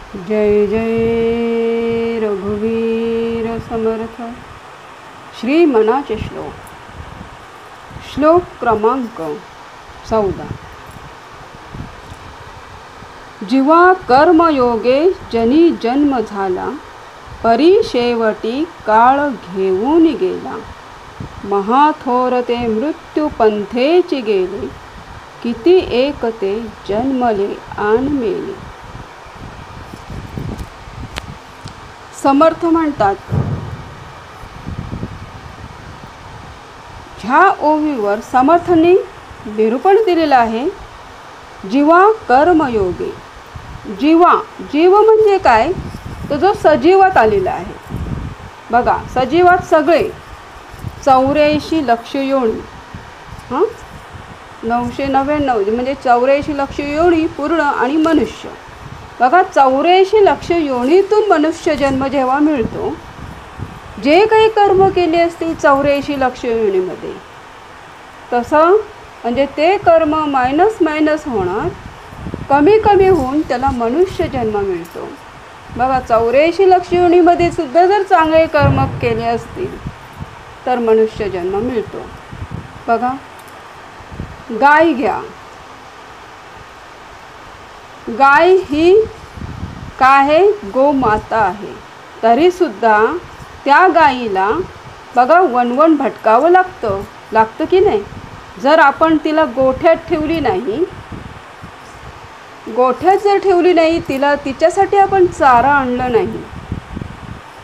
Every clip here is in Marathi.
जय जय रघुवीर समर्थ। श्री मनाचे श्लोक क्रमांक 14। जीवा कर्मयोगे जनी जन्म झाला, परी शेवटी काळ घेऊन गेला। महाथोर ते मृत्यू पंथेची गेले, किती एक ते जन्मले आन मेले। समर्थ म्हणतात, ह्या ओवीवर समर्थांनी निरूपण दिलेलं आहे। जीवा कर्मयोगे। जीव म्हणजे काय, तो जो सजीवात आलेला आहे। बघा, सजीवात सगळे 84 लक्ष योनी, 999 म्हणजे 84 लक्ष योनी पूर्ण आणि मनुष्य। बघा, 84 लक्ष योनीतून मनुष्य जन्म जेव्हा मिळतो, जे काही कर्म केले असतील 84 लक्ष योनीमध्ये, तसं म्हणजे ते कर्म मायनस होणार, कमी होऊन त्याला मनुष्य जन्म मिळतो। बघा, 84 लक्ष योनीमध्ये सुद्धा जर चांगले कर्म केले असतील तर मनुष्य जन्म मिळतो। बघा, गाय घ्या। गाय ही काय आहे, गोमाता आहे। तरी सुद्धा त्या गायीला बघा वणवण भटकावं लागतं की नाही। जर आपण तिला गोठ्यात ठेवली नाही, तिला तिच्यासाठी आपण चारा आणलं नाही,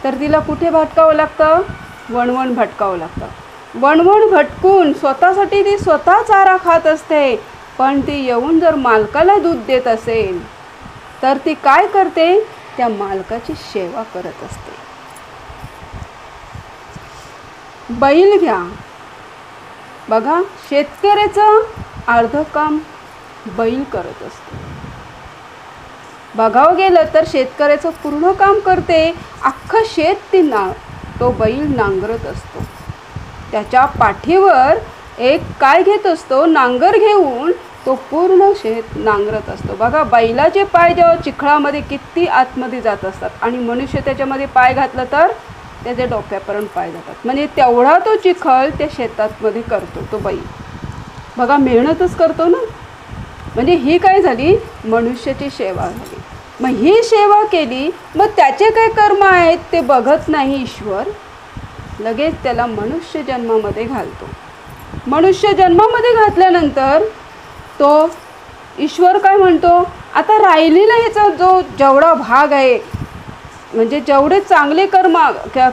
तर तिला कुठे भटकावं लागतं, वणवण भटकावं लागतं। वणवण भटकून स्वतःसाठी ती स्वतः चारा खात असते, पण ती येऊन जर मालकाला दूध देत असेल तर ती काय करते, त्या मालकाची सेवा करत असते। बैल घ्या। बघा, शेतकऱ्याचं अर्ध काम बैल करत असतो। बघावं गेलं तर शेतकऱ्याचं पूर्ण काम करते, अख्खं शेत तो बैल नांगरत असतो। त्याच्या पाठीवर एक काय घेत असतो, नांगर घेऊन तो पूर्ण शेत नांगरत असतो। बघा, बैलाचे पाय जेव्हा चिखळामध्ये किती आतमध्ये जात असतात आणि मनुष्य त्याच्यामध्ये पाय घातला तर त्याच्या डोक्यापर्यंत पाय जातात। म्हणजे तेवढा तो चिखल त्या शेतामध्ये करतो तो बैल। बघा, मेहनतच करतो ना। म्हणजे ही काय झाली, मनुष्याची सेवा झाली। मग ही सेवा केली, मग त्याचे काय कर्म आहेत ते बघत नाही ईश्वर, लगेच त्याला मनुष्य जन्मामध्ये घालतो। मनुष्य जन्मामध्ये घातल्यानंतर तो ईश्वर काय म्हणतो, आता राहिलेला ह्याचा जेवढा भाग आहे, म्हणजे जेवढे चांगले कर्म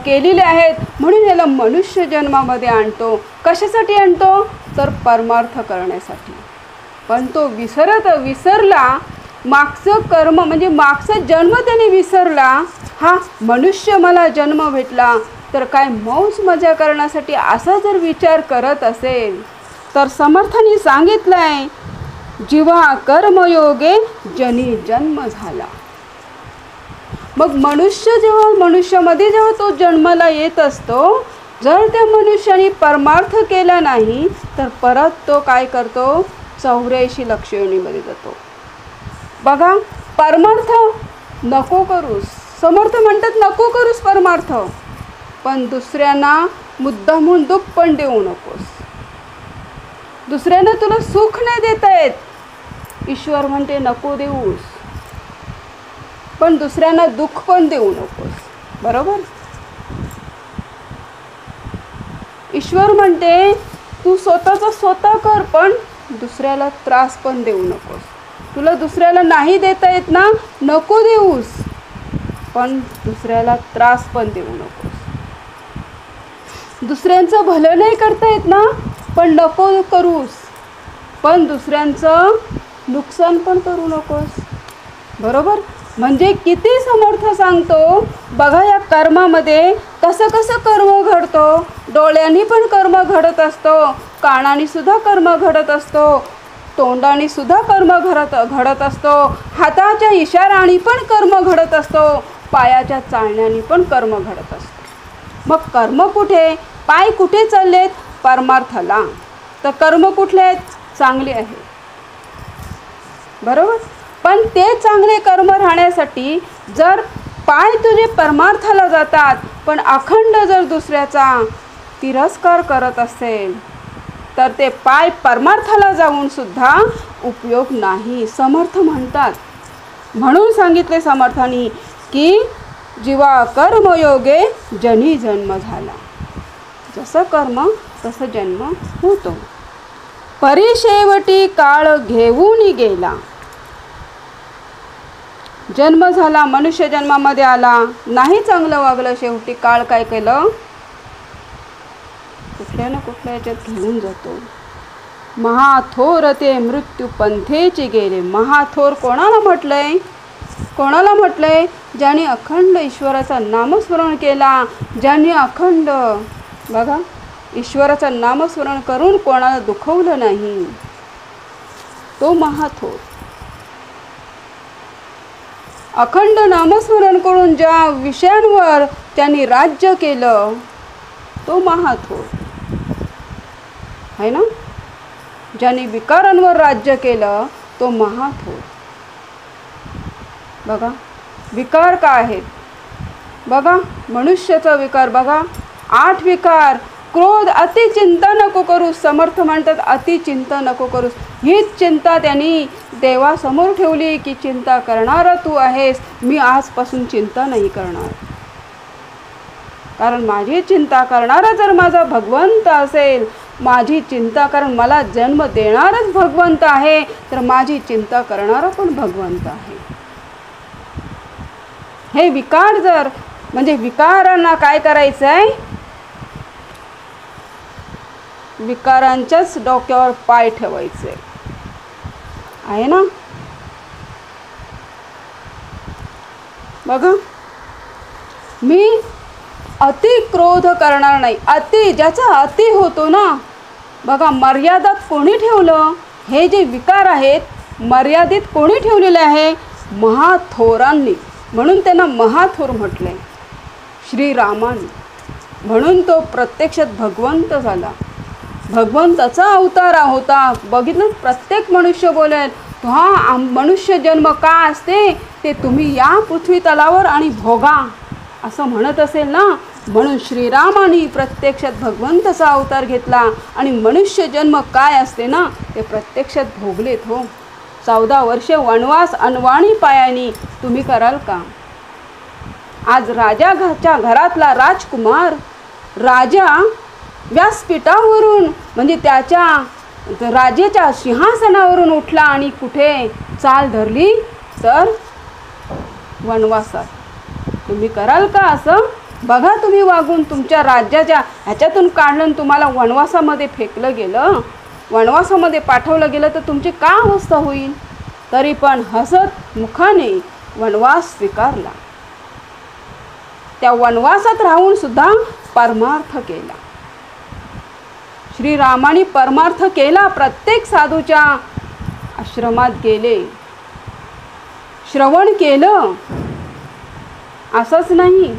केलेले आहेत, म्हणून याला मनुष्य जन्मामध्ये आणतो। कशासाठी आणतो, तर परमार्थ करण्यासाठी। पण तो विसरला, मागचं कर्म म्हणजे मागचा जन्म त्याने विसरला। हा मनुष्य मला जन्म भेटला तर काय मौज मजा करण्यासाठी असा जर विचार करत असेल, तर समर्थांनी सांगितलंय, जीवा कर्मयोगे जनी जन्म झाला। मग मनुष्यामध्ये जेव्हा तो जन्माला येत असतो, जर त्या मनुष्याने परमार्थ केला नाही तर परत तो काय करतो, 84 लक्ष योनीमध्ये जातो। बघा, परमार्थ नको करूस, समर्थ म्हणतात नको करूस परमार्थ, पण दुसऱ्यांना मुद्दामून दुःख पण देऊ नकोस। दुसऱ्यांना तुला सुख नाही देता येत, ईश्वर म्हणते नको देऊस, पण दुसऱ्यांना दुःख पण देऊ नकोस। बरोबर, ईश्वर म्हणते तू स्वतः कर, पण दुसऱ्याला त्रास पण देऊ नकोस। तुला दुसऱ्याला नाही देता येत ना, नको देऊस, पण दुसऱ्याला त्रास पण देऊ नकोस। दुसऱ्यांचं भलं नाही करता येत ना, पण नको करूस, पण दुसऱ्यांचं नुकसान पण करू नकोस। बरोबर, म्हणजे किती समर्थ सांगतो। बघा, या कर्मामध्ये कसं कर्म घडतो, डोळ्यांनी पण कर्म घडत असतो, कानाने सुद्धा कर्म घडत असतो, तोंडाने सुद्धा कर्म घडत असतो, हाताच्या इशाराने पण कर्म घडत असतो, पायाच्या चालण्याने पण कर्म घडत असतो। मग कर्म कुठे, पाय कुठे चाललेत, परमार्थला, तर कर्म कुठले आहेत, चांगले आहेत। बरोबर, पण ते चांगले कर्म राहण्यासाठी जर पाय तुझे परमार्थाला जातात पण अखंड जर दुसऱ्याचा तिरस्कार करत असेल तर ते पाय परमार्थाला जाऊन सुद्धा उपयोग नाही, समर्थ म्हणतात. म्हणून सांगितले समर्थांनी की जीवा कर्मयोगे जनी जन्म झाला. जसं कर्म तसं जन्म होतो. परिशेवटी काळ घेऊन गेला. जन्म झाला, मनुष्य जन्मामध्ये आला, नाही चांगलं वागलं, शेवटी काळ काय केलं, कुठल्या ना कुठल्या याच्यात घेऊन जातो. महाथोर ते मृत्यू पंथेची गेले. महाथोर कोणाला म्हटलंय? कोणाला म्हटलंय? ज्याने अखंड ईश्वराचं नामस्मरण केला, ज्याने अखंड बघा ईश्वराचं नामस्मरण करून कोणाला दुखवलं नाही, तो महाथोर. अखंड नामस्मरण करून ज्या विषयांवर त्यांनी राज्य केलं तो महाथोर आहे ना. ज्याने विकारांवर राज्य केलं तो महाथोर. बघा विकार काय आहेत बघा. मनुष्याचा विकार बघा, 8 विकार. क्रोध, अतिचिंता नको करूस. समर्थ म्हणतात अतिचिंता नको करूस. हीच चिंता त्यांनी देवासमोर ठेवली की चिंता करणारा तू आहेस, मी आजपासून चिंता नाही करणार. कारण माझी चिंता करणारा जर माझा भगवंत असेल, माझी चिंता, कारण मला जन्म देणारच भगवंत आहे, तर माझी चिंता करणारा पण भगवंत आहे. हे विकार जर म्हणजे विकारांना काय करायचं आहे, विकारांच्याच डोक्यावर पाय ठेवायचे आहे ना. बघा मी अति क्रोध करणार नाही. अति, ज्याचा अति होतो ना, बघा मर्यादात कोणी ठेवलं? हे जे विकार आहेत मर्यादित कोणी ठेवलेले आहे? महाथोरांनी. म्हणून त्यांना महाथोर म्हटले श्रीरामाने. म्हणून तो प्रत्यक्षात भगवंत झाला, भगवंताचा अवतार होता. बघितलं प्रत्येक मनुष्य बोलेल हा मनुष्य जन्म का असते ते तुम्ही या पृथ्वी तलावर आणि भोगा असं म्हणत असेल ना. म्हणून श्रीरामाने प्रत्यक्षात भगवंताचा अवतार घेतला आणि मनुष्य जन्म काय असते ना ते प्रत्यक्षात भोगलेत. हो 14 वर्षे वनवास अनवाणी पायानी तुम्ही कराल का? आज राजाच्या घरातला राजकुमार राजा व्यासपीठावरून म्हणजे त्याच्या राजाच्या सिंहासनावरून उठला आणि कुठे चाल धरली तर वनवासात. तुम्ही कराल का असं? बघा तुम्ही वागून तुमच्या राज्याच्या ह्याच्यातून काढलं, तुम्हाला वनवासामध्ये फेकलं गेलं, वनवासामध्ये पाठवलं गेलं तर तुमची काय अवस्था होईल? तरी पण हसत मुखाने वनवास स्वीकारला. त्या वनवासात राहून सुद्धा परमार्थ केला. श्रीरामाने परमार्थ केला. प्रत्येक साधूच्या आश्रमात गेले, श्रवण केलं. असंच नाही,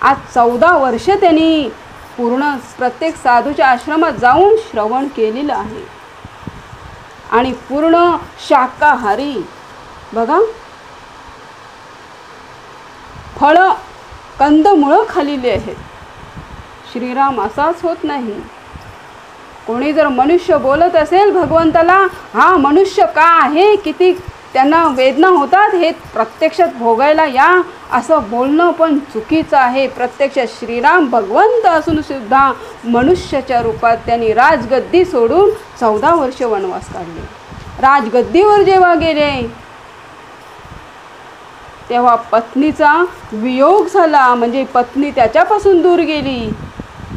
आज 14 वर्ष त्यांनी पूर्ण प्रत्येक साधूच्या आश्रमात जाऊन श्रवण केलेलं आहे. आणि पूर्ण शाकाहारी. बघा फळं कंदमुळं खाल्लेली आहेत. श्रीराम असाच होत नाही. कोणी जर मनुष्य बोलत असेल भगवंताला हा मनुष्य का आहे, किती त्यांना वेदना होतात, हे प्रत्यक्षात भोगायला या असं बोलणं पण चुकीचं आहे. प्रत्यक्षात श्रीराम भगवंत असून सुद्धा मनुष्याच्या रूपात त्यांनी राजगद्दी सोडून 14 वर्ष वनवास काढले. राजगद्दीवर जेव्हा गेले तेव्हा पत्नीचा वियोग झाला, म्हणजे पत्नी त्याच्यापासून दूर गेली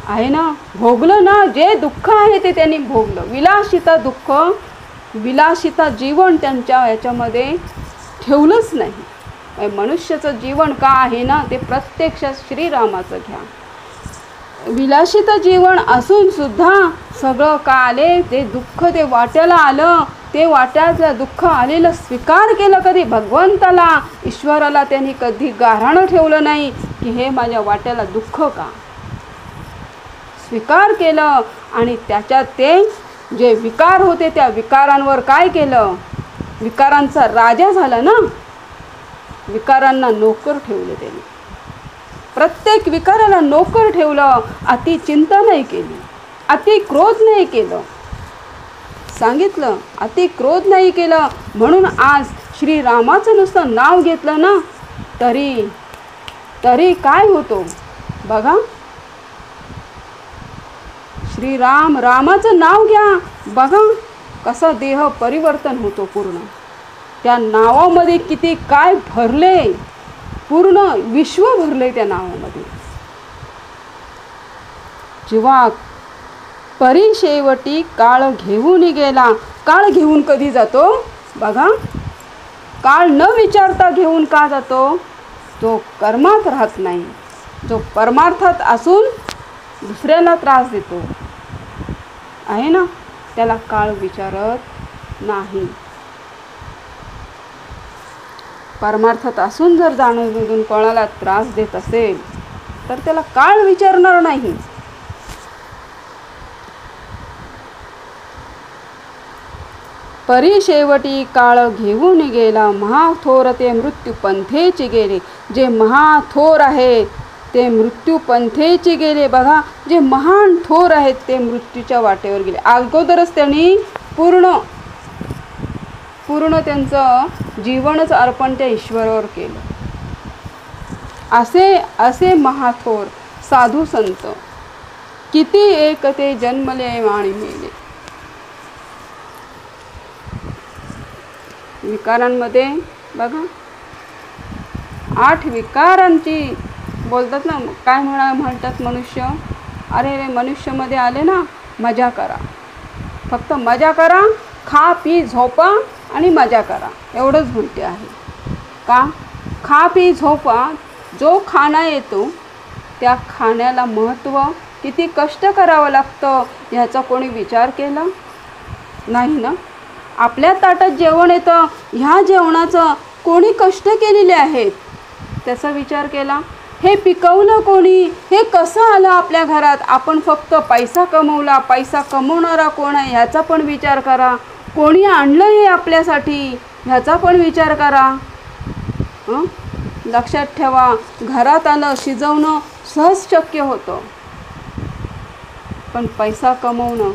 आहे ना. भोगलं ना, जे दुःख आहे ते त्यांनी भोगलं. विलासिता दुःख, विलासिता जीवन त्यांच्या याच्यामध्ये ठेवलंच नाही. मनुष्याचं जीवन का आहे ना ते प्रत्यक्षात श्रीरामाचं घ्या. विलासिता जीवन असून सुद्धा सगळं का आले ते दुःख, ते वाट्याला आलं, ते वाट्यातलं दुःख आलेलं स्वीकार केलं. कधी भगवंताला ईश्वराला त्यांनी कधी गाऱ्हाणं ठेवलं नाही की हे माझ्या वाट्याला दुःख का, स्वीकार केलं. आणि त्याच्यात ते जे विकार होते त्या विकारांवर काय केलं, विकारांचा राजा झाला ना. विकारांना नोकर ठेवले त्याने, प्रत्येक विकाराला नोकर ठेवलं. अति चिंता नाही केली, अति क्रोध नाही केलं. सांगितलं अति क्रोध नाही केलं म्हणून आज श्रीरामाचं नुसतं नाव घेतलं ना तरी काय होतो बघा. श्रीराम, रामाचं नाव घ्या, बघा कसा देह परिवर्तन होतो पूर्ण. त्या नावामध्ये किती काय भरले, पूर्ण विश्व भरले त्या नावामध्ये. जेव्हा परिशेवटी काळ घेऊन गेला. काळ घेऊन कधी जातो बघा. काळ न विचारता घेऊन का जातो? जो कर्मात राहत नाही, जो परमार्थात असून दुसऱ्याला त्रास देतो आहे ना, त्याला काळ विचारत नाही. परमार्थात असून जर जाणून कोणाला त्रास देत असेल तर त्याला काळ विचारणार नाही. परिशेवटी काळ घेऊन गेला, महाथोर ते मृत्यू पंथेची गेले. जे महाथोर आहे ते मृत्यू पंथेची गेले. बघा, जे महान थोर आहेत ते मृत्यूच्या वाटेवर गेले. अगोदरच त्यांनी पूर्ण त्यांचं जीवनच अर्पण त्या ईश्वरावर केलं. असे महाथोर साधू संत किती एक ते जन्मले आणि मेले. विकारांमध्ये बघा 8 विकारांची बोलतात ना, काय म्हणतात मनुष्य. अरे मनुष्यामध्ये आले ना, मजा करा, फक्त मजा करा, खा पी झोपा आणि मजा करा, एवढंच म्हणते आहे. का खा पी झोपा, जो खाना येतो त्या खाण्याला महत्त्व, किती कष्ट करावं लागतं ह्याचा कोणी विचार केला नाही ना. आपल्या ताटात जेवण येतं, ह्या जेवणाचं कोणी कष्ट केलेले आहेत त्याचा विचार केला. हे पिकवलं कोणी, हे कसं आलं आपल्या घरात. आपण फक्त पैसा कमवला, पैसा कमवणारा कोण आहे ह्याचा पण विचार करा. कोणी आणलं हे आपल्यासाठी ह्याचा पण विचार करा. लक्षात ठेवा, घरात आलं शिजवणं सहज शक्य होतं, पण पैसा कमवणं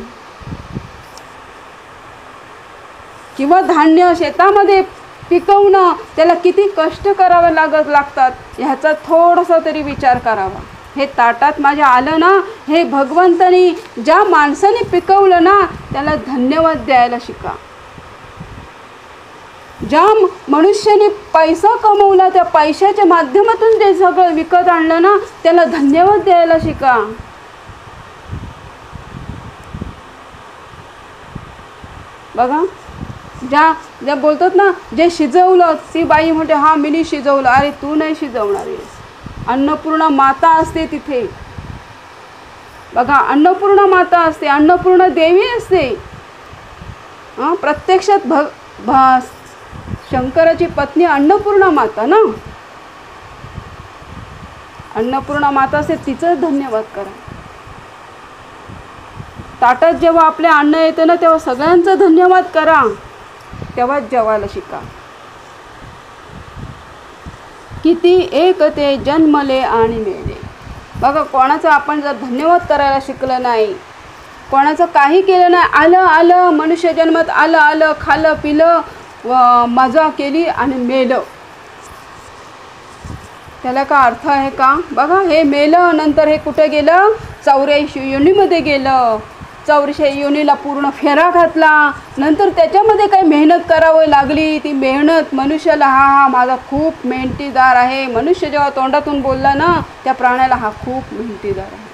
किंवा धान्य शेतामध्ये पिकवणं त्याला किती कष्ट करावे लागतात ह्याचा थोडासा तरी विचार करावा. हे ताटात माझ्या आलं ना, हे भगवंतानी ज्या माणसाने पिकवलं ना त्याला धन्यवाद द्यायला शिका. ज्या मनुष्याने पैसा कमवला त्या पैशाच्या माध्यमातून ते सगळं विकत आणलं ना त्याला धन्यवाद द्यायला शिका. बघा, ज्या बोलतात ना, जे शिजवलं ती बाई म्हणते हा मी शिजवलं. अरे तू नाही शिजवणार आहेस, अन्नपूर्णा माता असते तिथे. बघा, अन्नपूर्णा माता असते, अन्नपूर्णा देवी असते. प्रत्यक्षात शंकराची पत्नी अन्नपूर्णा माता ना, अन्नपूर्णा माता असते, तिचं धन्यवाद करा. ताटात जेव्हा आपल्या अन्न येतं ना तेव्हा सगळ्यांचं धन्यवाद करा, तेव्हा जेवायला शिका. किती एक ते जन्मले आणि मेले. बघा, कोणाचं आपण जर धन्यवाद करायला शिकलं नाही, कोणाचं काही केलं नाही, आलं मनुष्य जन्मात आलं खाल्लं पिलं मजा केली आणि मेलं, त्याला का अर्थ आहे का? बघा, हे मेलं नंतर हे कुठे गेलं? 84 योनीमध्ये गेलं. 84 योनीला पूर्ण फेरा घातला. नंतर त्याच्यामध्ये काही मेहनत करावी लागली. ती मेहनत मनुष्याला हा माझा खूप मेहनतीदार आहे. मनुष्य जेव्हा तोंडातून बोलला ना त्या प्राण्याला हा खूप मेहनतीदार आहे.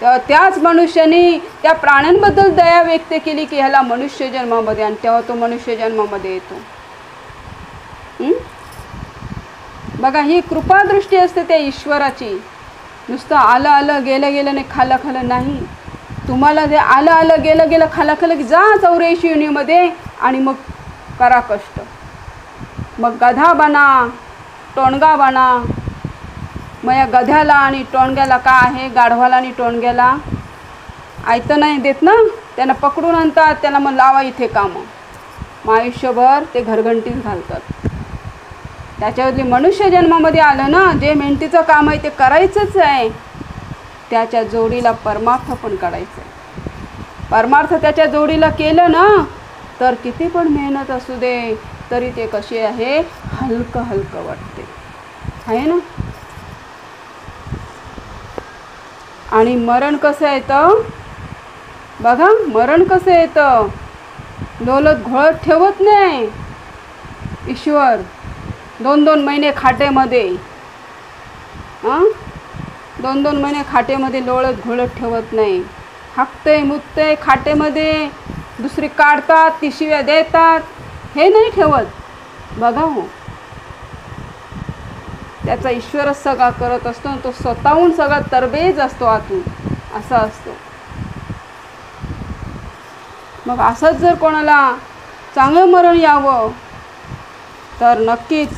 तेव्हा त्याच मनुष्याने त्या प्राण्यांबद्दल दया व्यक्त केली की ह्याला मनुष्य जन्मामध्ये, आणि तेव्हा तो मनुष्य जन्मामध्ये येतो. बघा, ही कृपादृष्टी असते त्या ईश्वराची. नुसतं आलं गेलं नाही, खाल्लं नाही. तुम्हाला जे आलं गेलं खाल्लं की जा 84 योनीमध्ये आणि मग करा कष्ट. मग गधा बना, टोणगा बना. मग या गध्याला आणि टोणग्याला का आहे, गाढवाला आणि टोणग्याला आयतं नाही देत ना, त्यांना पकडून आणतात, त्यांना मग लावा इथे कामं. मग आयुष्यभर ते घरघंटीच घालतात. त्याच्यावरती मनुष्य जन्मामध्ये आलं ना, जे मेहनतीचं काम आहे ते करायचंच आहे, त्याच्या जोडीला परमार्थ पण काढायचं आहे. परमार्थ त्याच्या जोडीला केलं ना, तर किती पण मेहनत असू दे तरी ते कसे आहे, हलकं हलकं वाटते, आहे ना. आणि मरण कसं येतं बघा, मरण कसं येतं, डोलत घोळत ठेवत नाही ईश्वर. 2-2 महिने खाटेमध्ये, 2-2 महिने खाटेमध्ये लोळत घोळत ठेवत नाही. हाकते मुतते खाटेमध्ये, दुसरी काढतात, ती शिव्या देतात, हे नाही ठेवत बघा. हो, त्याचा ईश्वरच सगळा करत असतो, तो स्वतःहून सगळा तरबेज असतो आतून, असा असतो. मग असंच जर कोणाला चांगलं मरण यावं तर नक्कीच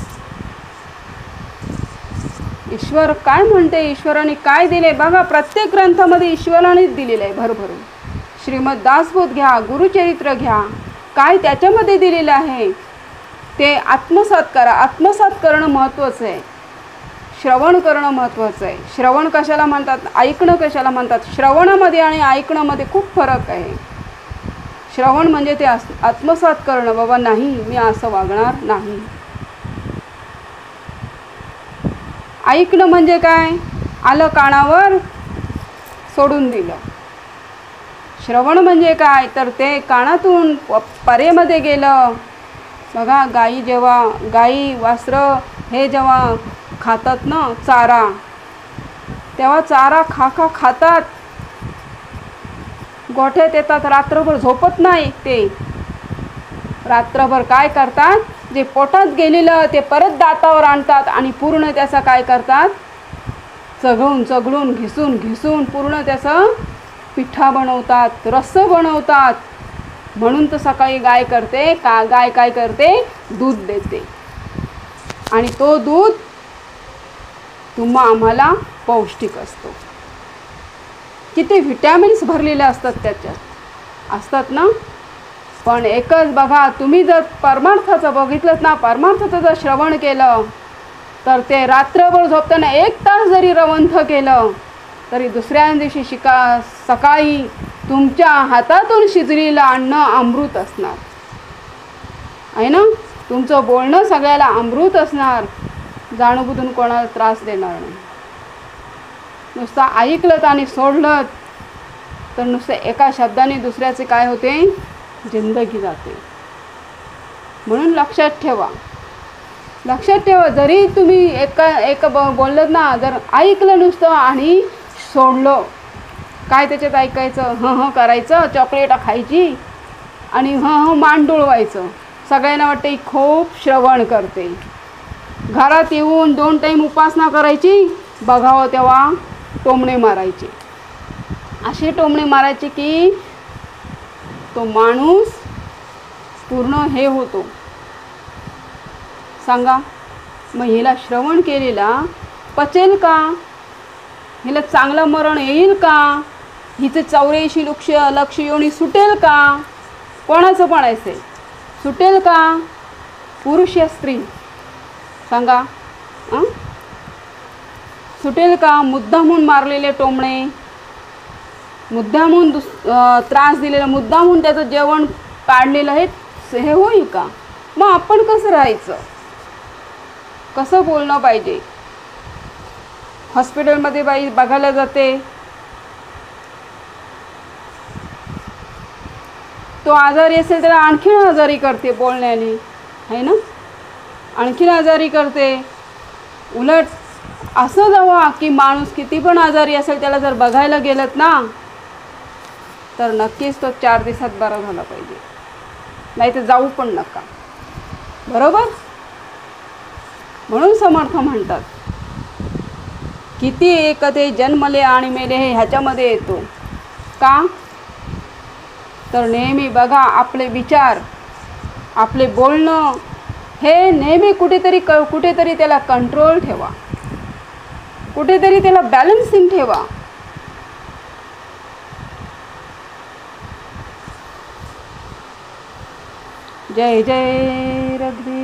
ईश्वर काय म्हणते, ईश्वराने काय दिले बघा. प्रत्येक ग्रंथामध्ये ईश्वरानेच दिलेलं आहे भरभरून. श्रीमद दासबोध घ्या, गुरुचरित्र घ्या, काय त्याच्यामध्ये दिलेलं आहे ते आत्मसात करा. आत्मसात करणं महत्त्वाचं आहे, श्रवण करणं महत्त्वाचं आहे. श्रवण कशाला म्हणतात, ऐकणं कशाला म्हणतात. श्रवणामध्ये आणि ऐकण्यामध्ये खूप फरक आहे. श्रवण म्हणजे ते आत्मसात करणं, बाबा नाही मी असं वागणार नाही. ऐकणं म्हणजे काय, आलं कानावर सोडून दिलं. श्रवण म्हणजे काय, तर ते कानातून परेमध्ये गेलं. बघा, गाई वासरं हे जेव्हा खातात ना चारा, तेव्हा चारा खातात, गोठ्यात येतात, रात्रभर झोपत नाही. ते रात्रभर काय करतात, जे पोटात गेलेलं ते परत दातावर आणतात आणि पूर्ण त्याचा काय करतात, चघळून घिसून पूर्ण त्याचं पिठा बनवतात, रस्स बनवतात. म्हणून तर सकाळी गाय काय करते, दूध देते. आणि तो दूध आम्हाला पौष्टिक असतो. किती व्हिटॅमिन्स भरलेले असतात त्याच्यात, असतात ना. पण एकच बघा, तुम्ही जर परमार्थाचं बघितलं ना, परमार्थाचं जर श्रवण केलं तर ते रात्रभर झोपताना 1 तास जरी रवंथ केलं तरी दुसऱ्या दिवशी सकाळी तुमच्या हातातून शिजलेलं अन्न अमृत असणार, आहे ना. तुमचं बोलणं सगळ्याला अमृत असणार, जाणूनबुजून कोणाला त्रास देणार नाही. नुसतं ऐकलं आणि सोडलं तर नुसतं एका शब्दाने दुसऱ्याचे काय होते, जिंदगी जाते. म्हणून लक्षात ठेवा, जरी तुम्ही एक बोललं ना, जर ऐकलं नुसतं आणि सोडलं, काय त्याच्यात ऐकायचं, हं करायचं, चॉकलेट खायची आणि मान डोळवायचं. सगळ्यांना वाटतं ही खूप श्रवण करते. घरात येऊन 2 टाईम उपासना करायची, बघावं तेव्हा टोमणे मारायचे. असे टोमणे मारायचे की तो माणूस पूर्ण हे होतो. सांगा, मग हिला श्रवण केलेला पचेल का, हिला चांगलं मरण येईल का, हिचं 84 लक्ष योनी सुटेल का, कोणाचं पण असेल सुटेल का, पुरुष या स्त्री, सांगा सुटेल का. मुद्दामून मारलेले टोमणे, मुद्दामून त्रास दिलेला, मुद्दामून त्याचं जेवण काढलेलं हे होईल का. मग आपण कसं राहायचं, कसं बोलणं पाहिजे. हॉस्पिटलमध्ये बाई बघायला जाते, तो आजारी असेल त्याला आणखीन आजारी करते बोलण्याने, आहे ना, आणखीन आजारी करते. उलट असं जावा की माणूस किती पण आजारी असेल त्याला जर बघायला गेलत ना तर नक्कीच तो 4 दिवसात बरा झाला पाहिजे, नाही तर जाऊ पण नका, बरोबर. म्हणून समर्थ म्हणतात, किती एकते जन्मले आणि मेले हे ह्याच्यामध्ये येतो का, तर नेहमी बघा आपले विचार, आपले बोलणं हे नेहमी कुठेतरी त्याला कंट्रोल ठेवा, कुठेतरी त्याला बॅलन्सिंग ठेवा. जय जय रघुवीर.